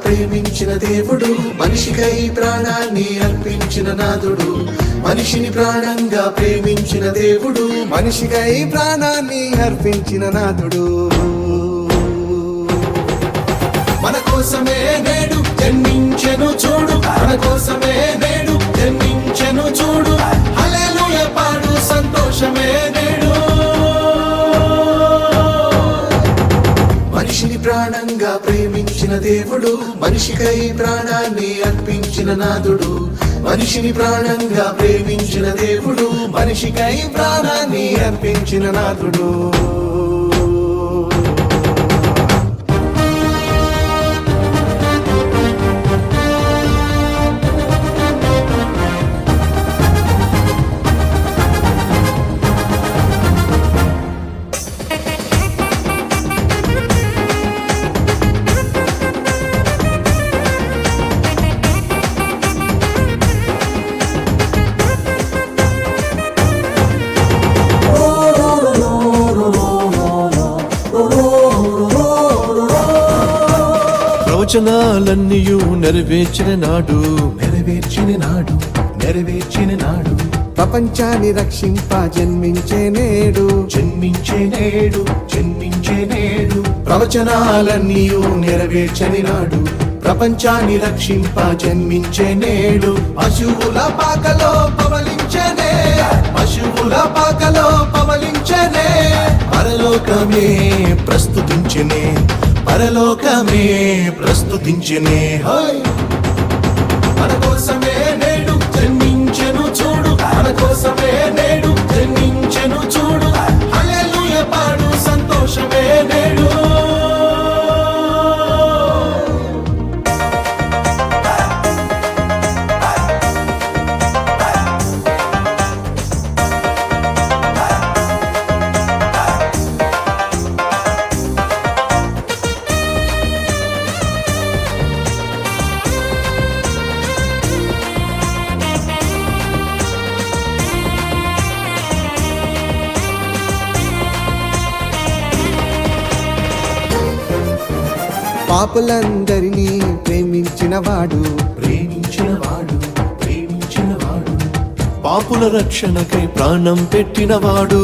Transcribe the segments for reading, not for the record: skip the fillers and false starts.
ప్రేమించిన దేవుడు, మనిషికై ప్రాణాన్ని అర్పించిన నాథుడు. మనిషిని ప్రాణంగా ప్రేమించిన దేవుడు, మనిషికై ప్రాణాన్ని అర్పించిన నాథుడు. మన కోసమే నేడు జన్మించెను చూడు, మన కోసమే నేడు జన్మించెను చూడు. హల్లెలూయా పాడు, సంతోషమే నేడు. మనిషిని ప్రాణంగా ప్రేమించిన దేవుడు, మనిషికై ప్రాణాన్ని అర్పించిన నాథుడు. మనిషిని ప్రాణంగా ప్రేమించిన దేవుడు, మనిషికై ప్రాణాన్ని అర్పించిన నాథుడు. ప్రవచనాలన్నీయు నెరవేర్చిన నాడు, నెరవేర్చిన నాడు. ప్రపంచాన్ని రక్షింప జన్మించే నేడు, జన్మించే నేడు. ప్రవచనాలన్నీయు నెరవేర్చని నాడు, ప్రపంచాన్ని రక్షింప జన్మించే నేడు. పశువుల పాకలో పవలించనే, పశువుల పాకలో పవలించనే. పరలోకమే ప్రస్తుతించనే, పరలోకమే ప్రస్తుతించనే. మన కోసమే నేడు జన్మించెను చూడు, మన కోసమే నేడు జన్మించెను చూడు. హల్లెలూయా పాడు, సంతోషమే నేడు. పాపులందరినీ ప్రేమించినవాడు, పాపుల రక్షణకై ప్రాణం పెట్టినవాడు,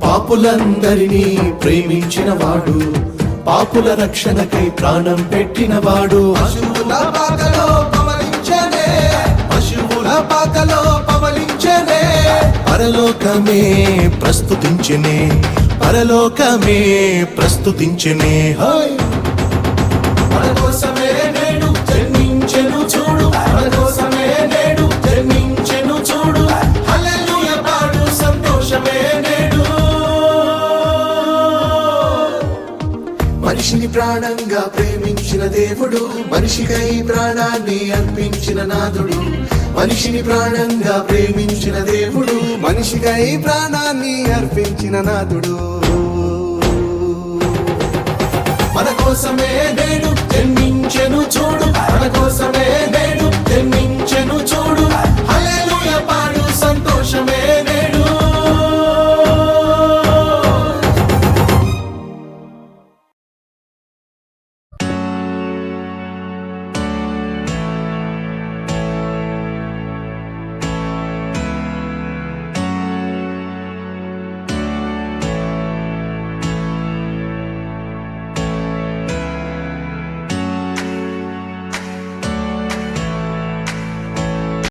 పాపులందరినీ ప్రేమించినవాడు, పాపుల రక్షణకై ప్రాణం పెట్టినవాడు. పశువుల పాకలో పవలించనే, పశువుల పాకలో పవలించనే. పరలోకమే ప్రస్తుతించనే, పరలోకమే ప్రస్తుతించనే. మన కోసమే నేడు జన్మించెను చూడు, మన కోసమే నేడు జన్మించెను చూడు. హల్లెలూయా పాడు, సంతోషమే నేడు. మనిషిని ప్రాణంగా ప్రేమించిన దేవుడు, మనిషికై ప్రాణాన్ని అర్పించిన నాథుడు. మనిషిని ప్రాణంగా ప్రేమించిన దేవుడు, మనిషికై ప్రాణాన్ని అర్పించిన నాథుడు. మన కోసమే నేడు జన్మించెను చూడు, మన కోసం